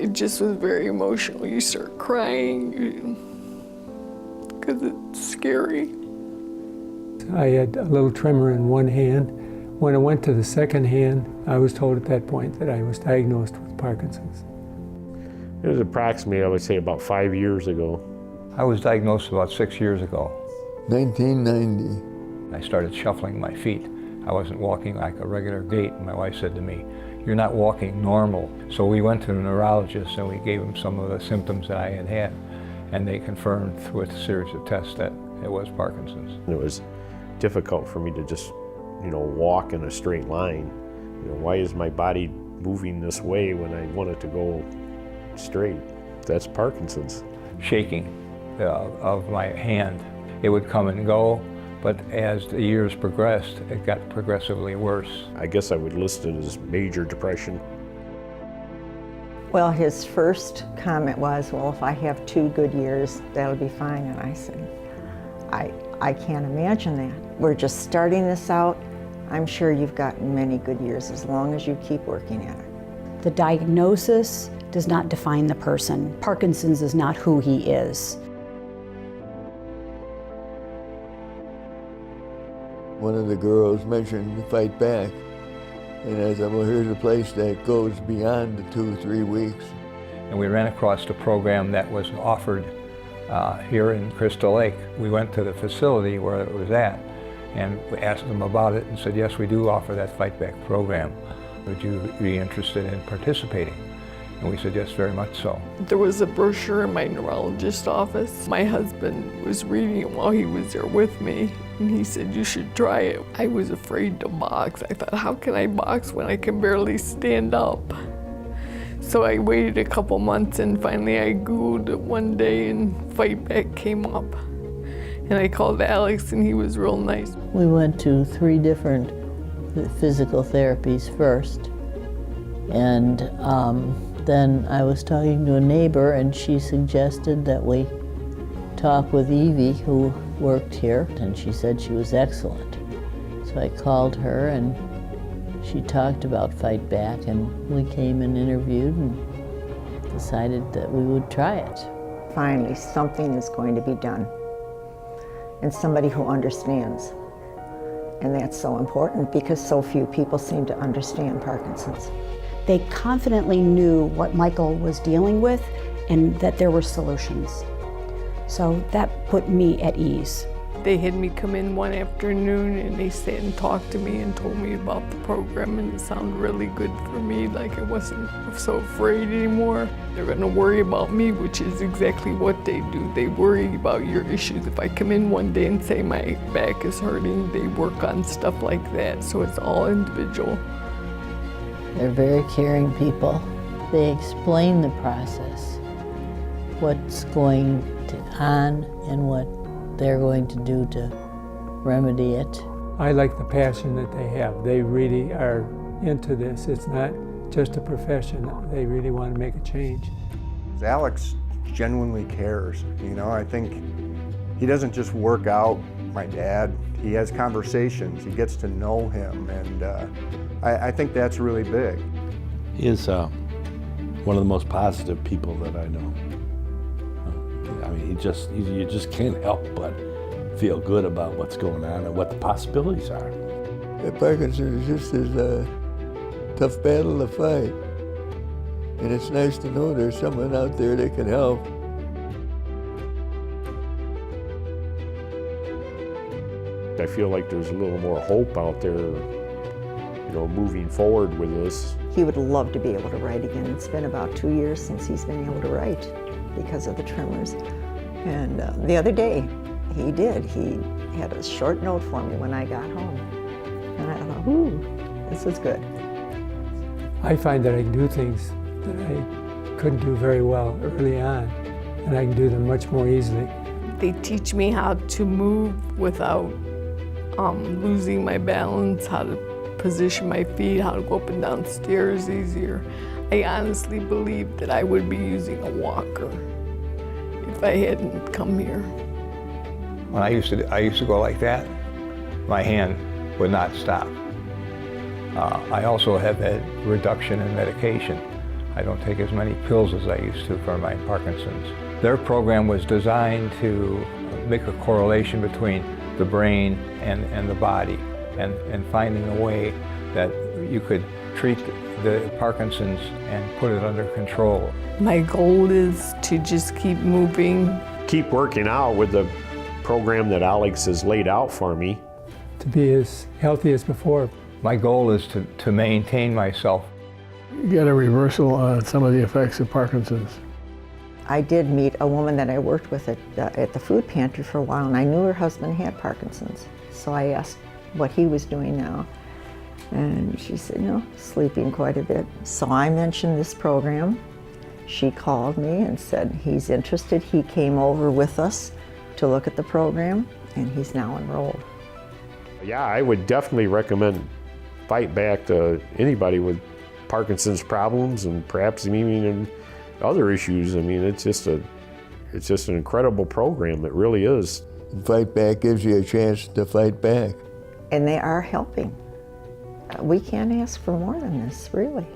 it just was very emotional. You start crying because it's scary. I had a little tremor in one hand. When I went to the second hand, I was told at that point that I was diagnosed with Parkinson's. It was approximately, I would say, about 5 years ago. I was diagnosed about 6 years ago. 1990. I started shuffling my feet. I wasn't walking like a regular gait. My wife said to me, "You're not walking normal." So we went to the neurologist and we gave him some of the symptoms that I had had. And they confirmed through a series of tests that it was Parkinson's. It was difficult for me to just, walk in a straight line. Why is my body moving this way when I want it to go straight? That's Parkinson's. Shaking of my hand. It would come and go, but as the years progressed, it got progressively worse. I guess I would list it as major depression. Well, his first comment was, well, if I have 2 good years, that'll be fine. And I said, I can't imagine that. We're just starting this out. I'm sure you've got many good years as long as you keep working at it. The diagnosis does not define the person. Parkinson's is not who he is. One of the girls mentioned FightBack, and I said, well, here's a place that goes beyond the 2 or 3 weeks. And we ran across the program that was offered here in Crystal Lake. We went to the facility where it was at and we asked them about it and said, yes, we do offer that FightBack program. Would you be interested in participating? And we said, yes, very much so. There was a brochure in my neurologist's office. My husband was reading it while he was there with me, and he said, you should try it. I was afraid to box. I thought, how can I box when I can barely stand up? So I waited a couple months, and finally I Googled it one day, and FightBack came up. And I called Alex, and he was real nice. We went to 3 different physical therapies first, and then I was talking to a neighbor, and she suggested that we talk with Evie, who worked here, and she said she was excellent. So I called her, and she talked about FightBack, and we came and interviewed and decided that we would try it. Finally, something is going to be done, and somebody who understands. And that's so important because so few people seem to understand Parkinson's. They confidently knew what Michael was dealing with and that there were solutions. So that put me at ease. They had me come in one afternoon and they sat and talked to me and told me about the program, and it sounded really good for me, like I wasn't so afraid anymore. They're gonna worry about me, which is exactly what they do. They worry about your issues. If I come in one day and say my back is hurting, they work on stuff like that, so it's all individual. They're very caring people. They explain the process, what's going on and what they're going to do to remedy it. I like the passion that they have. They really are into this. It's not just a profession. They really want to make a change. Alex genuinely cares. I think he doesn't just work out my dad. He has conversations. He gets to know him, and I think that's really big. He is one of the most positive people that I know. I mean, you just can't help but feel good about what's going on and what the possibilities are. Parkinson's is just a tough battle to fight. And it's nice to know there's someone out there that can help. I feel like there's a little more hope out there, moving forward with this. He would love to be able to write again. It's been about 2 years since he's been able to write because of the tremors. And the other day, he did. He had a short note for me when I got home. And I thought, ooh, this is good. I find that I can do things that I couldn't do very well early on, and I can do them much more easily. They teach me how to move without losing my balance, how to position my feet, how to go up and down stairs easier. I honestly believe that I would be using a walker if I hadn't come here. When I used to go like that, my hand would not stop. I also have a reduction in medication. I don't take as many pills as I used to for my Parkinson's. Their program was designed to make a correlation between the brain and the body, and finding a way that you could treat the Parkinson's and put it under control. My goal is to just keep moving. Keep working out with the program that Alex has laid out for me. To be as healthy as before. My goal is to maintain myself. Get a reversal on some of the effects of Parkinson's. I did meet a woman that I worked with at the food pantry for a while, and I knew her husband had Parkinson's. So I asked what he was doing now. And she said, no, sleeping quite a bit. So I mentioned this program. She called me and said he's interested. He came over with us to look at the program, and he's now enrolled. Yeah, I would definitely recommend FightBack to anybody with Parkinson's problems and perhaps even other issues. I mean, it's just an incredible program. It really is. FightBack gives you a chance to fight back. And they are helping. We can't ask for more than this, really.